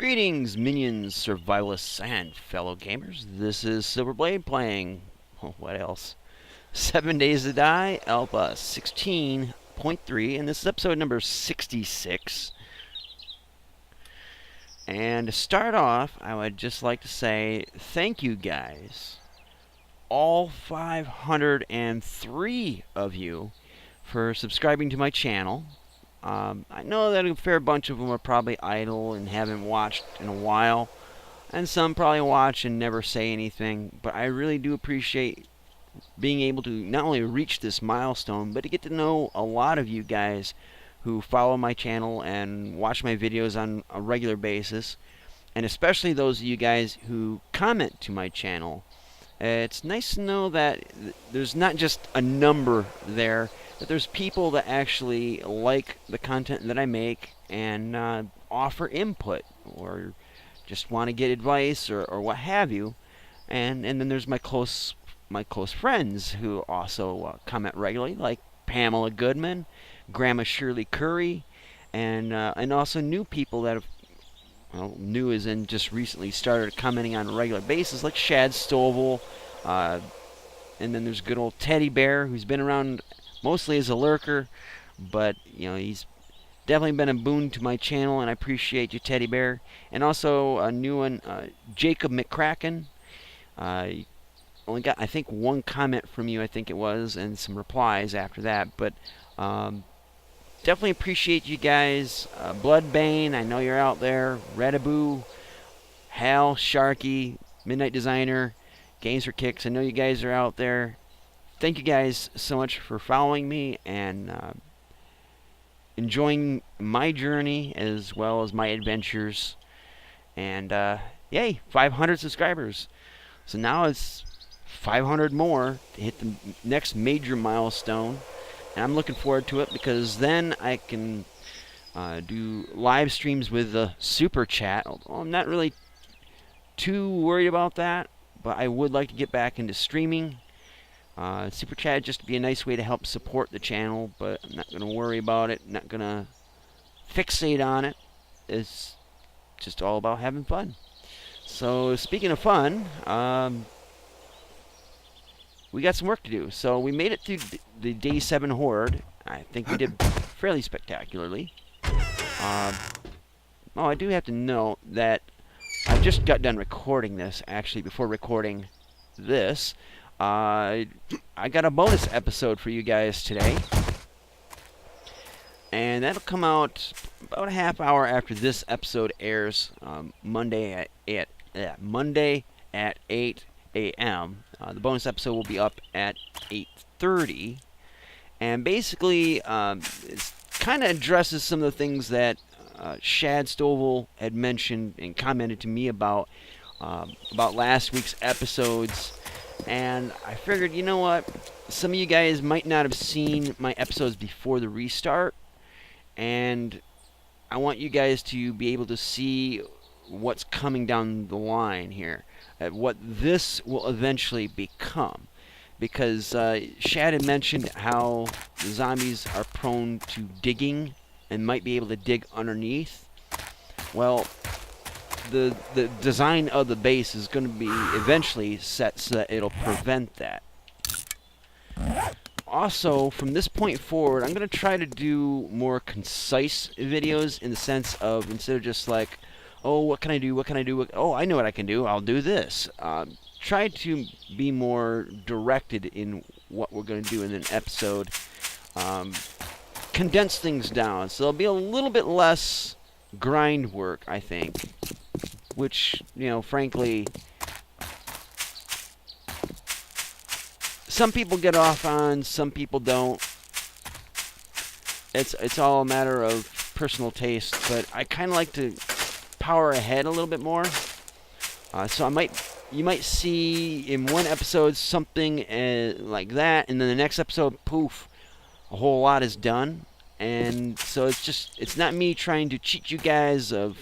Greetings, minions, survivalists, and fellow gamers. This is Silverblade playing, what else? 7 Days to Die, Alpha 16.3, and this is episode number 66. And to start off, I would just like to say thank you guys, all 503 of you, for subscribing to my channel. I know that a fair bunch of them are probably idle and haven't watched in a while, and some probably watch and never say anything, but I really do appreciate being able to not only reach this milestone, but to get to know a lot of you guys who follow my channel and watch my videos on a regular basis, and especially those of you guys who comment to my channel. It's nice to know that there's not just a number there, that there's people that actually like the content that I make and offer input or just want to get advice or what have you. And then there's my close friends who also comment regularly, like Pamela Goodman, Grandma Shirley Curry, and also new people that have, well, new as in just recently started commenting on a regular basis, like Shad Stovall, and then there's good old Teddy Bear, who's been around mostly as a lurker, but you know, he's definitely been a boon to my channel, and I appreciate you, Teddy Bear. And also a new one, Jacob McCracken. Only got, I think, one comment from you, I think it was, and some replies after that, but definitely appreciate you guys. Bloodbane, I know you're out there. Redaboo, Hal, Sharky, Midnight Designer, Games for Kicks, I know you guys are out there. Thank you guys so much for following me and enjoying my journey as well as my adventures. And yay, 500 subscribers. So now it's 500 more to hit the next major milestone. And I'm looking forward to it because then I can do live streams with the Super Chat. Although I'm not really too worried about that, but I would like to get back into streaming. Super Chat just to be a nice way to help support the channel, but I'm not going to worry about it, not going to fixate on it. It's just all about having fun. So speaking of fun, we got some work to do. So we made it through the Day 7 Horde. I think we did fairly spectacularly. Oh, I do have to note that I just got done recording this, actually, before recording this. I got a bonus episode for you guys today, and that'll come out about a half hour after this episode airs, Monday at 8 a.m. The bonus episode will be up at 8:30, and basically it kind of addresses some of the things that Shad Stovall had mentioned and commented to me about last week's episodes. And I figured, you know what, some of you guys might not have seen my episodes before the restart, and I want you guys to be able to see what's coming down the line here, what this will eventually become. Because Shad had mentioned how the zombies are prone to digging and might be able to dig underneath. Well, the design of the base is going to be eventually set so that it'll prevent that. Also, from this point forward, I'm going to try to do more concise videos in the sense of, instead of just like, oh, what can I do, what can I do, oh, I know what I can do, I'll do this. Try to be more directed in what we're going to do in an episode. Condense things down, so there'll be a little bit less grind work, I think. Which, you know, frankly, some people get off on, some people don't. It's all a matter of personal taste, but I kind of like to power ahead a little bit more. So you might see in one episode something like that, and then the next episode, poof, a whole lot is done. And so it's not me trying to cheat you guys of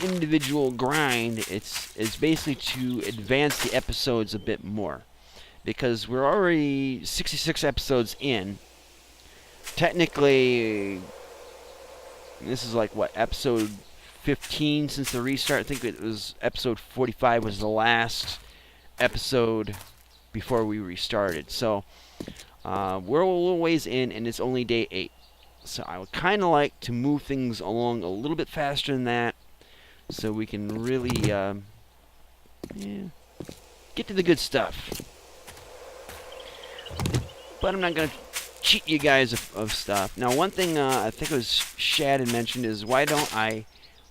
individual grind. It's basically to advance the episodes a bit more, because we're already 66 episodes in. Technically, this is like what, episode 15 since the restart. I think it was episode 45 was the last episode before we restarted. So we're a little ways in, and it's only day 8. So I would kind of like to move things along a little bit faster than that, so we can really get to the good stuff. But I'm not going to cheat you guys of stuff. Now, one thing I think it was Shad had mentioned is, why don't I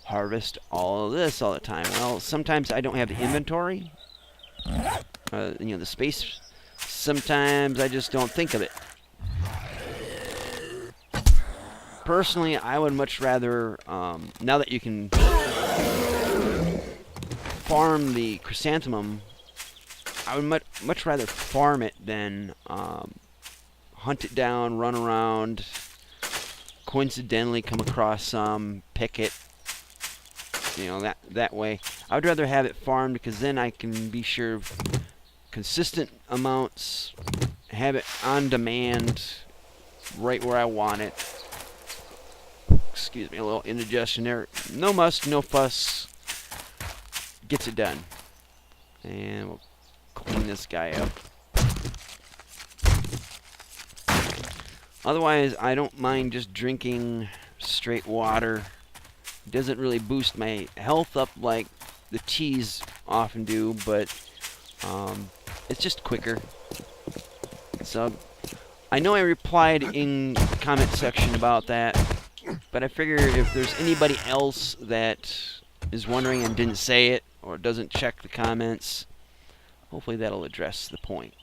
harvest all of this all the time? Well, sometimes I don't have the inventory, the space. Sometimes I just don't think of it. Personally, I would much rather, now that you can farm the chrysanthemum, I would much rather farm it than hunt it down, run around, coincidentally come across some, pick it, that way. I would rather have it farmed, because then I can be sure of consistent amounts, have it on demand, right where I want it. Excuse me, a little indigestion there. No muss, no fuss. Gets it done. And we'll clean this guy up. Otherwise, I don't mind just drinking straight water. It doesn't really boost my health up like the teas often do, but it's just quicker. So, I know I replied in the comment section about that, but I figure if there's anybody else that is wondering and didn't say it, or doesn't check the comments, hopefully that'll address the point.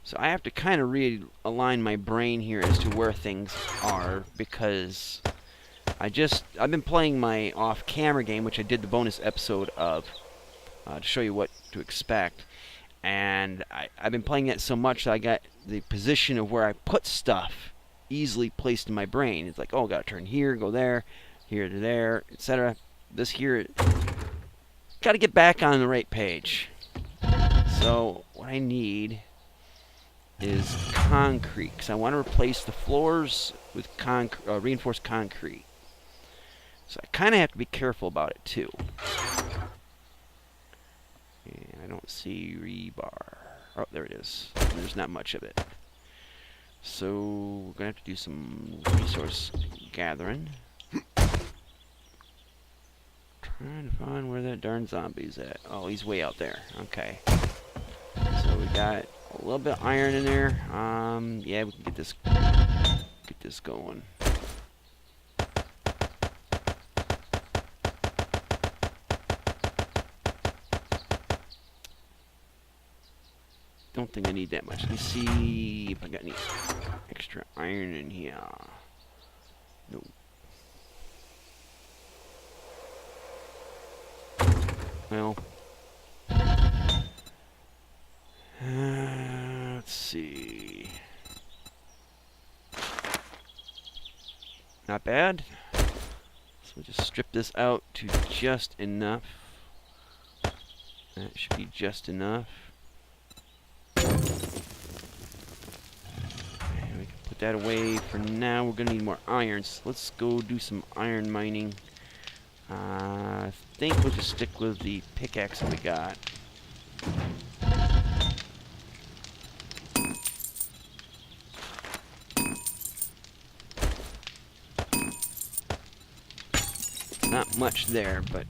So I have to kind of realign my brain here as to where things are, because I've been playing my off-camera game, which I did the bonus episode of, to show you what to expect. And I've been playing that so much that I got the position of where I put stuff easily placed in my brain. It's like, oh, gotta turn here, go there, here to there, etc. This here, gotta get back on the right page. So what I need is concrete, because I want to replace the floors with reinforced concrete. So I kind of have to be careful about it too. And I don't see rebar. Oh, there it is. There's not much of it. So we're gonna have to do some resource gathering. Trying to find where that darn zombie's at. Oh, he's way out there. Okay. So we got a little bit of iron in there. Yeah, we can get this going. Don't think I need that much. Let me see if I got any extra iron in here. Nope. Well, let's see. Not bad. So we'll just strip this out to just enough. That should be just enough. And we can put that away for now. We're gonna need more irons. Let's go do some iron mining. I think we'll just stick with the pickaxe that we got. Not much there, but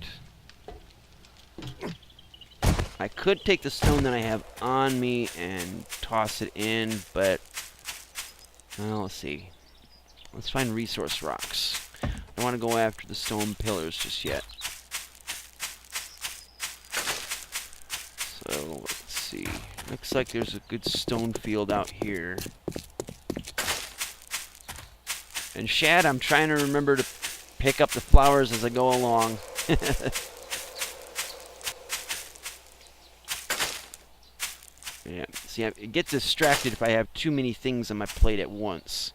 I could take the stone that I have on me and toss it in, but well, let's see. Let's find resource rocks. I don't want to go after the stone pillars just yet. So let's see. Looks like there's a good stone field out here. And Shad, I'm trying to remember to pick up the flowers as I go along. Yeah, see, I get distracted if I have too many things on my plate at once.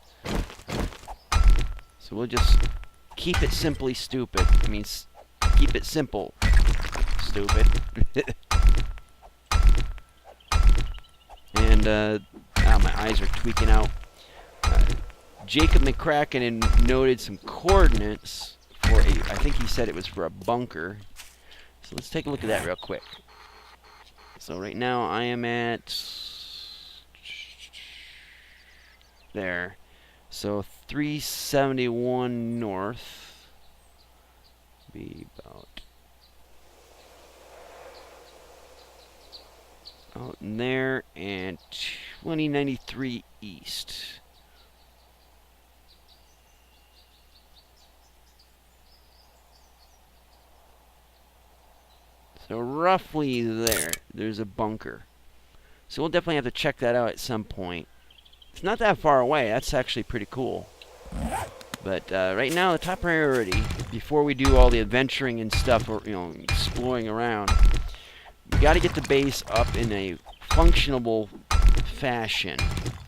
So we'll just keep it simply stupid. I mean, keep it simple, stupid. And, my eyes are tweaking out. Jacob McCracken had noted some coordinates for a, I think he said it was for a bunker. So let's take a look at that real quick. So right now I am at there. So 371 north. Be about out in there, and 2093 east. So roughly there, there's a bunker. So we'll definitely have to check that out at some point. It's not that far away. That's actually pretty cool. But right now, the top priority, before we do all the adventuring and stuff, or exploring around, we got to get the base up in a functionable fashion.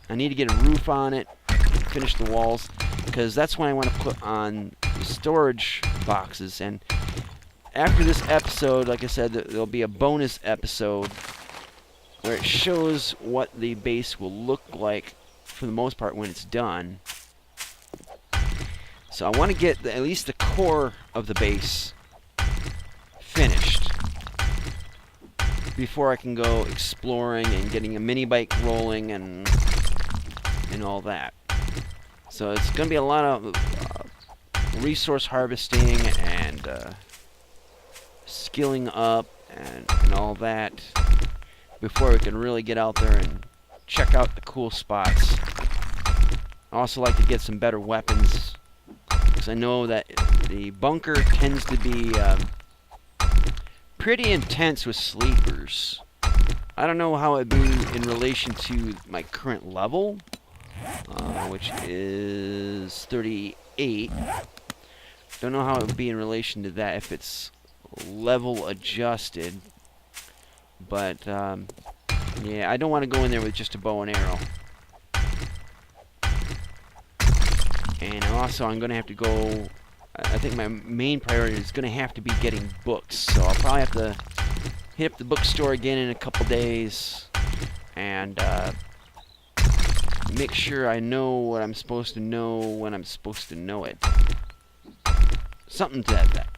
I need to get a roof on it, finish the walls, because that's when I want to put on the storage boxes. And after this episode, like I said, there'll be a bonus episode where it shows what the base will look like for the most part when it's done. So I want to get at least the core of the base finished before I can go exploring and getting a mini bike rolling and all that. So it's going to be a lot of resource harvesting and skilling up and all that before we can really get out there and check out the cool spots. I also like to get some better weapons, because I know that the bunker tends to be pretty intense with sleepers. I don't know how it'd be in relation to my current level, which is 38. Don't know how it would be in relation to that if it's level adjusted. But yeah, I don't want to go in there with just a bow and arrow. And also, I'm going to have to go... I think my main priority is going to have to be getting books. So I'll probably have to hit up the bookstore again in a couple days and make sure I know what I'm supposed to know when I'm supposed to know it. Something to that effect.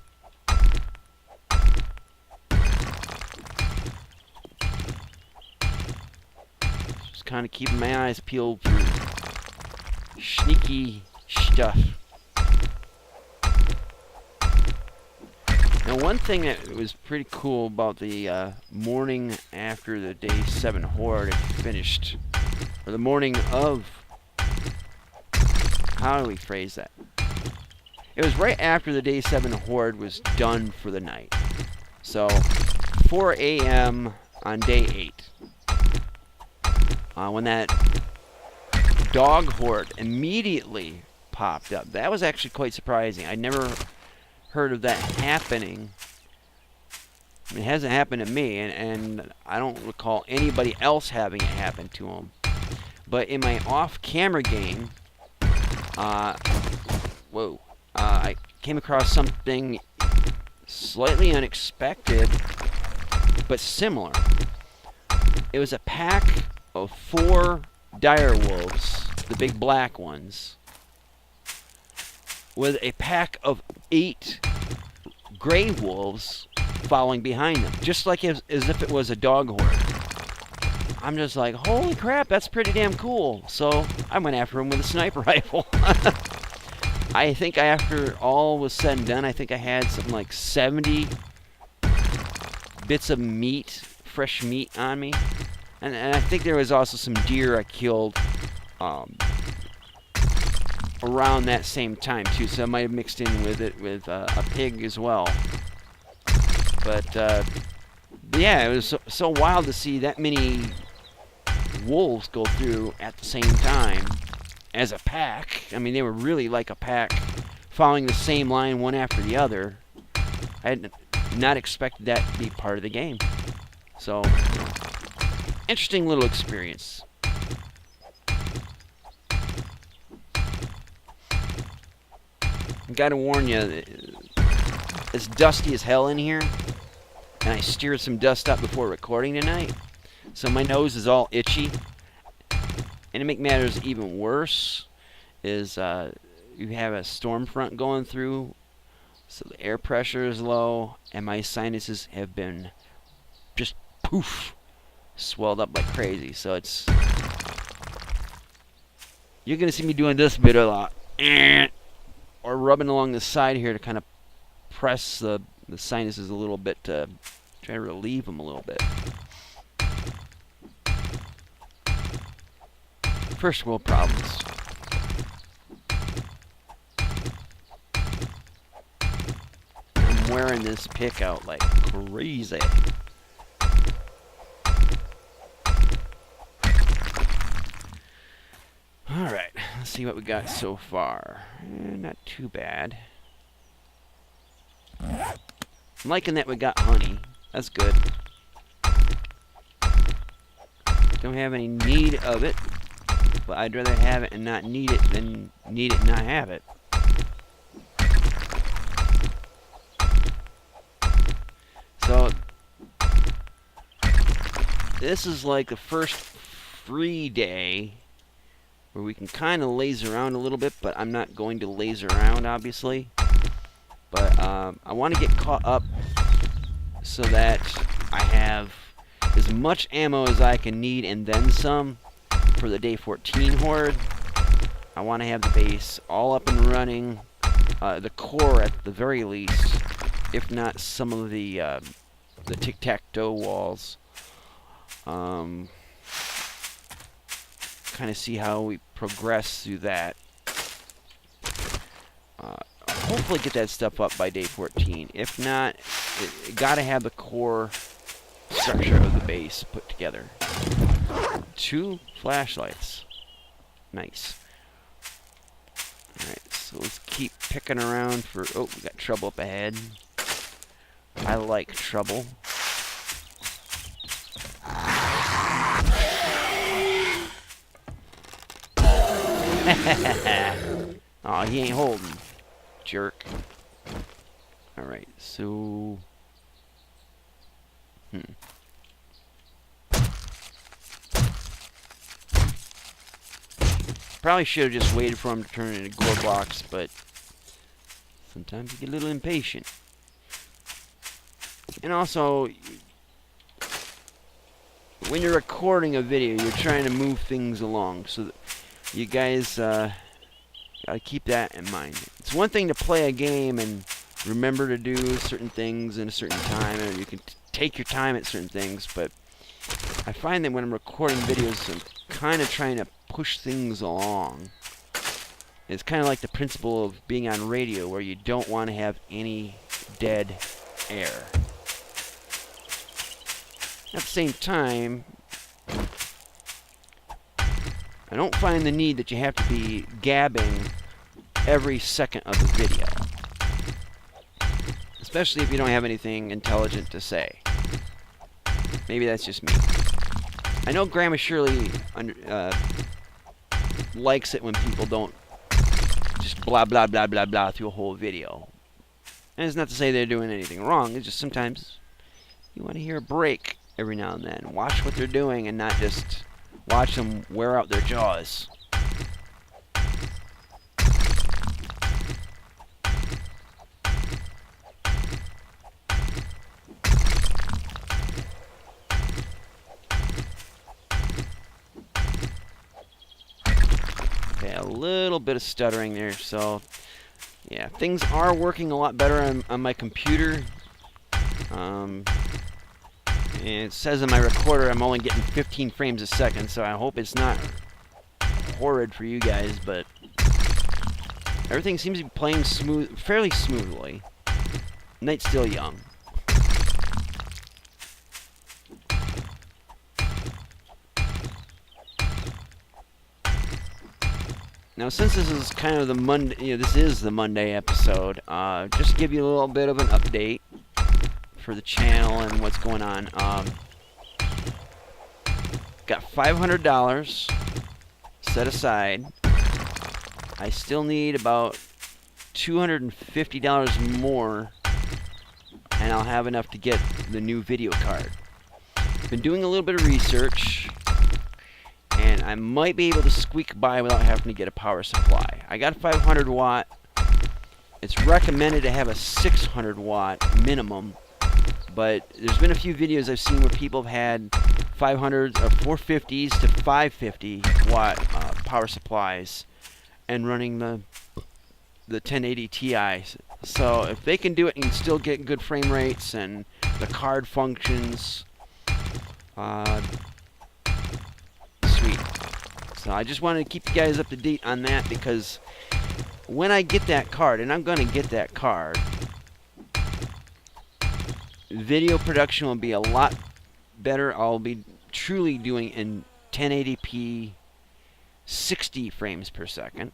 Just kind of keeping my eyes peeled for sneaky stuff. Now, one thing that was pretty cool about the morning after the Day 7 Horde had finished, or the morning of, how do we phrase that? It was right after the Day 7 Horde was done for the night. So, 4 a.m. on Day 8. When that dog horde immediately popped up. That was actually quite surprising. I never heard of that happening. I mean, it hasn't happened to me, and I don't recall anybody else having it happen to them. But in my off-camera game, I came across something slightly unexpected, but similar. It was a pack of 4 dire wolves, the big black ones, with a pack of 8 gray wolves following behind them, just like as if it was a dog horde. I'm just like, holy crap, that's pretty damn cool. So I went after him with a sniper rifle. I think after all was said and done, I think I had something like 70 bits of meat, fresh meat on me. And I think there was also some deer I killed around that same time too, so I might have mixed in with it with a pig as well. But yeah, it was so wild to see that many wolves go through at the same time as a pack. I mean, they were really like a pack, following the same line one after the other. I had not expected that to be part of the game. So, interesting little experience. Gotta warn you, it's dusty as hell in here, and I steered some dust up before recording tonight, so my nose is all itchy. And to make matters even worse, is you have a storm front going through So the air pressure is low, and my sinuses have been just poof, swelled up like crazy. So it's, you're gonna see me doing this bit a lot, or rubbing along the side here to kind of press the sinuses a little bit to try to relieve them a little bit. First world problems. I'm wearing this pick out like crazy. Alright, let's see what we got so far. Not too bad. I'm liking that we got honey. That's good. Don't have any need of it, but I'd rather have it and not need it than need it and not have it. So, this is like the first free day where we can kind of laze around a little bit, but I'm not going to laze around, obviously. But I want to get caught up so that I have as much ammo as I can need and then some for the day 14 horde. I want to have the base all up and running, the core at the very least, if not some of the tic-tac-toe walls. Kind of see how we progress through that. Hopefully get that stuff up by day 14. If not, gotta have the core structure of the base put together. 2 flashlights. Nice. Alright, so let's keep picking around for... Oh, we got trouble up ahead. I like trouble. Oh, he ain't holding. Jerk. Alright, so... Probably should have just waited for him to turn into gore blocks, but sometimes you get a little impatient. And also, when you're recording a video, you're trying to move things along, so that you guys gotta keep that in mind. It's one thing to play a game and remember to do certain things in a certain time, and you can take your time at certain things, but I find that when I'm recording videos, I'm kind of trying to push things along. It's kind of like the principle of being on radio, where you don't want to have any dead air. At the same time, I don't find the need that you have to be gabbing every second of the video. Especially if you don't have anything intelligent to say. Maybe that's just me. I know Grandma Shirley likes it when people don't just blah blah blah blah blah through a whole video. And it's not to say they're doing anything wrong, it's just sometimes you want to hear a break every now and then. Watch what they're doing and not just watch them wear out their jaws. Okay, a little bit of stuttering there, so yeah, things are working a lot better on my computer. And it says in my recorder I'm only getting 15 frames a second, so I hope it's not horrid for you guys, but everything seems to be playing fairly smoothly. Night's still young. Now, since this is kind of the Monday, this is the Monday episode, just to give you a little bit of an update for the channel and what's going on. Got $500 set aside. I still need about $250 more, and I'll have enough to get the new video card. Been doing a little bit of research, and I might be able to squeak by without having to get a power supply. I got a 500 watt. It's recommended to have a 600 watt minimum, but there's been a few videos I've seen where people have had 500s or 450s to 550 watt power supplies and running the 1080 Ti. So if they can do it and still get good frame rates and the card functions, sweet. So I just wanted to keep you guys up to date on that, because when I get that card, and I'm going to get that card, video production will be a lot better. I'll be truly doing in 1080p 60 frames per second.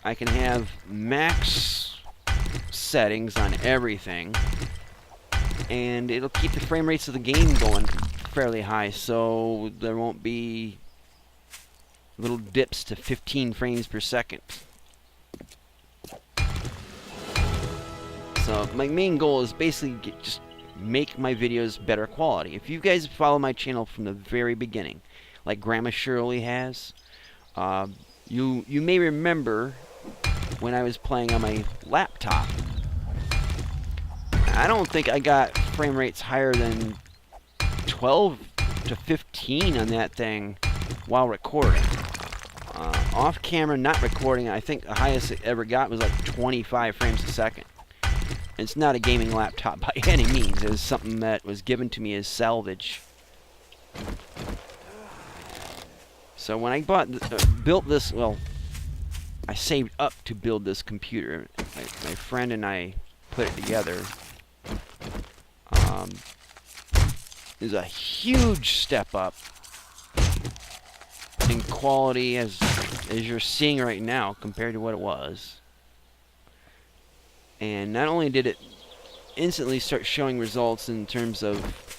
I can have max settings on everything, and it'll keep the frame rates of the game going fairly high, so there won't be little dips to 15 frames per second. So my main goal is basically just make my videos better quality. If you guys follow my channel from the very beginning, like Grandma Shirley has, you may remember when I was playing on my laptop. I don't think I got frame rates higher than 12 to 15 on that thing while recording. Off camera, not recording, I think the highest it ever got was like 25 frames a second. And it's not a gaming laptop by any means. It was something that was given to me as salvage. So when I built this, well, I saved up to build this computer. My friend and I put it together. It was a huge step up in quality, as you're seeing right now, compared to what it was. And not only did it instantly start showing results in terms of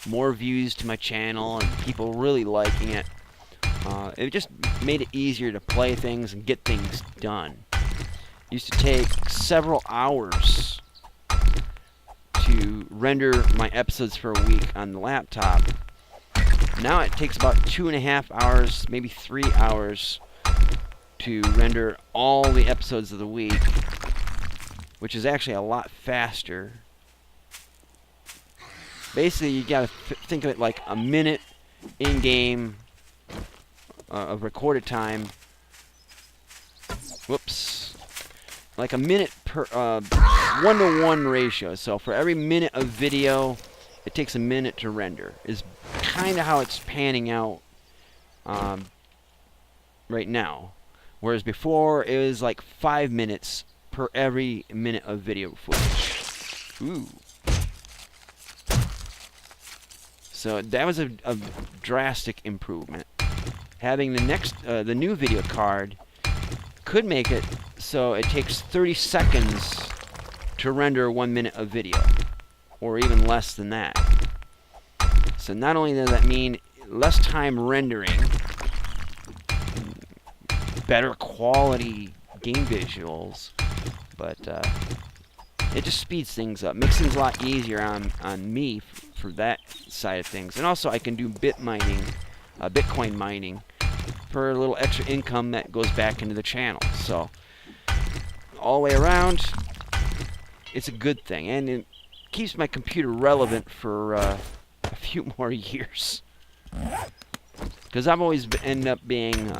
more views to my channel and people really liking it, it just made it easier to play things and get things done. It used to take several hours to render my episodes for a week on the laptop. Now it takes about 2.5 hours, maybe 3 hours, to render all the episodes of the week, which is actually a lot faster. Basically, you gotta think of it like a minute in-game of recorded time. Whoops. Like a minute per 1-to-1 ratio. So for every minute of video, it takes a minute to render. Is kind of how it's panning out right now. Whereas before, it was like 5 minutes per every minute of video footage. Ooh. So that was a drastic improvement. Having the new video card could make it so it takes 30 seconds to render 1 minute of video, or even less than that. So not only does that mean less time rendering, better quality game visuals, but it just speeds things up, makes things a lot easier on me for that side of things. And also I can do Bitcoin mining, for a little extra income that goes back into the channel. So all the way around, it's a good thing, and it keeps my computer relevant for a few more years. Because I've always ended up being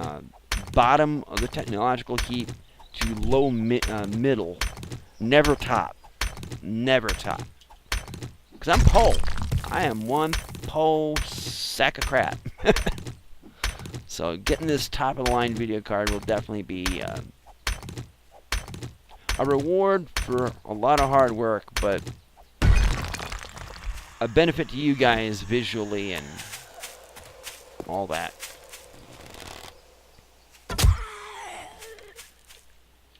bottom of the technological heap to low middle, never top, never top. Because I'm po. I am one po sack of crap. So getting this top of the line video card will definitely be a reward for a lot of hard work, but a benefit to you guys visually and all that.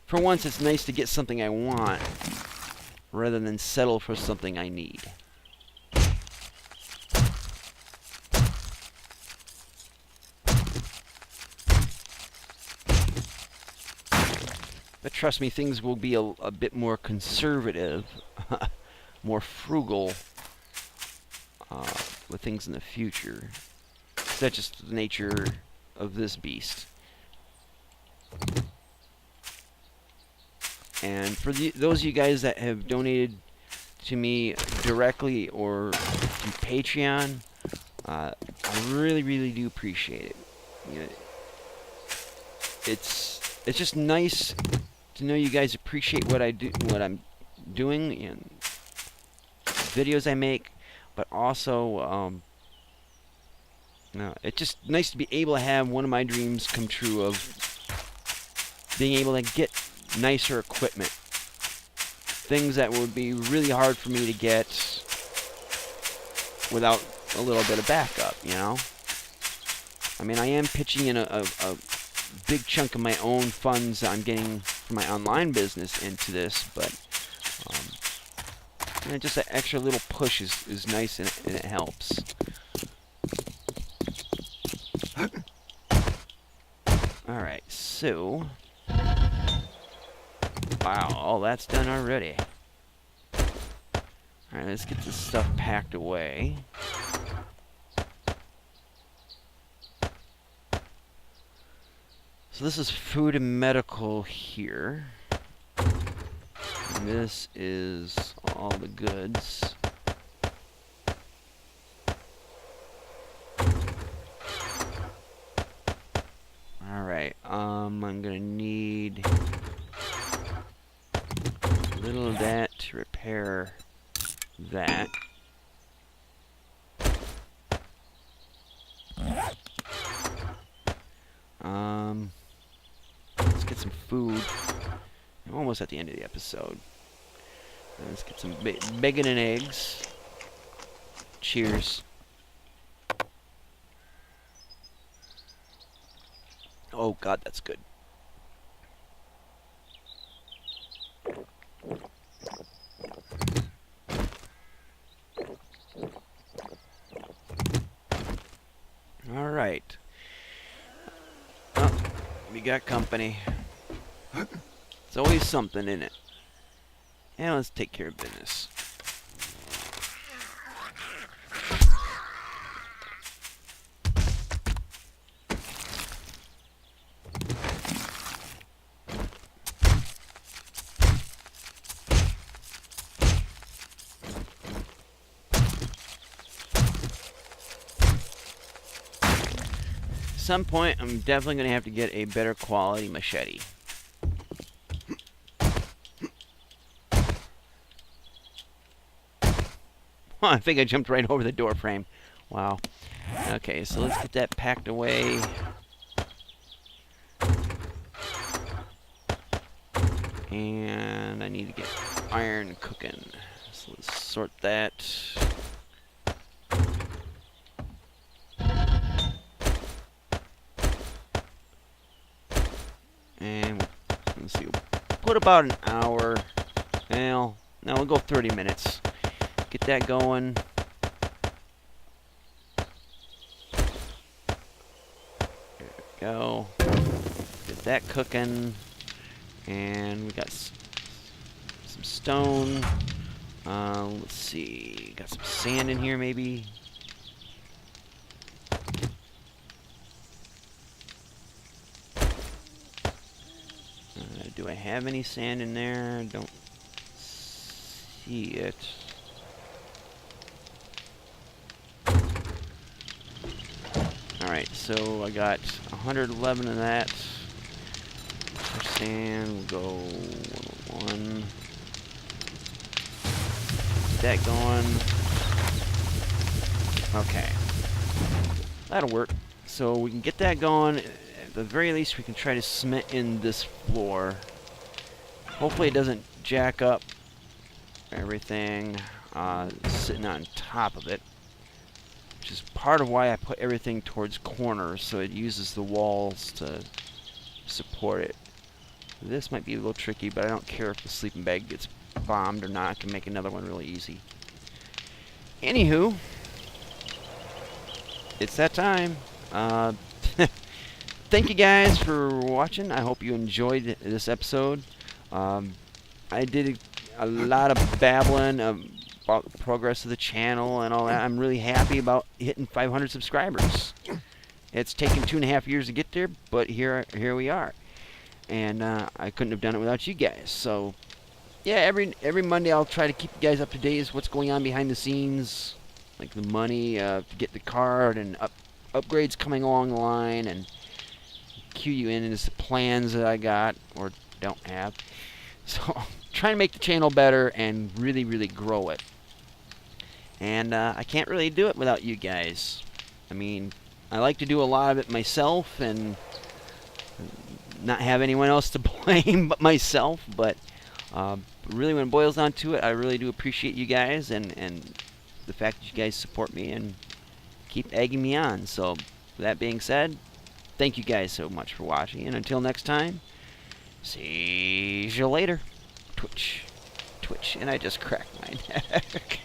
For once, it's nice to get something I want rather than settle for something I need. But trust me, things will be a bit more conservative, more frugal with things in the future. That's just the nature of this beast. And for those of you guys that have donated to me directly or through Patreon, I really do appreciate it. You know, it's just nice to know you guys appreciate what I do, what I'm doing, and videos I make, but also it's just nice to be able to have one of my dreams come true of being able to get nicer equipment. Things that would be really hard for me to get without a little bit of backup, you know? I mean, I am pitching in a big chunk of my own funds that I'm getting from my online business into this, but you know, just that extra little push is nice, and it helps. Alright, so... Wow, all that's done already. Alright, let's get this stuff packed away. So this is food and medical here. And this is all the goods. Alright, I'm gonna need a little of that to repair that. Let's get some food. I'm almost at the end of the episode. Let's get some bacon and eggs. Cheers. Oh God, that's good. All right. Oh, we got company. It's always something in it. And let's take care of business. At some point, I'm definitely going to have to get a better quality machete. I think I jumped right over the door frame. Wow. Okay, so let's get that packed away. And I need to get iron cooking. So let's sort that. And let's see, put about an hour. Well, no, we'll go 30 minutes. Get that going. There we go. Get that cooking. And we got some stone. Let's see. Got some sand in here, maybe. Do I have any sand in there? Don't see it. Alright, so I got 111 of that. For sand, we'll go 101. Get that going. Okay. That'll work. So we can get that going. At the very least, we can try to cement in this floor. Hopefully it doesn't jack up everything sitting on top of it. Which is part of why I put everything towards corners, so it uses the walls to support it. This might be a little tricky, but I don't care if the sleeping bag gets bombed or not. I can make another one really easy. Anywho, it's that time. Thank you guys for watching. I hope you enjoyed this episode. I did a lot of babbling about the progress of the channel and all that. I'm really happy about hitting 500 subscribers. It's taken 2.5 years to get there, but here we are. and I couldn't have done it without you guys. So yeah, every Monday I'll try to keep you guys up to date with what's going on behind the scenes, like the money to get the card and upgrades coming along the line, and cue you in as the plans that I got or don't have. So trying to make the channel better and really, really grow it. And I can't really do it without you guys. I mean, I like to do a lot of it myself and not have anyone else to blame but myself. But really, when it boils down to it, I really do appreciate you guys and the fact that you guys support me and keep egging me on. So, with that being said, thank you guys so much for watching. And until next time, see you later. Twitch. And I just cracked my neck.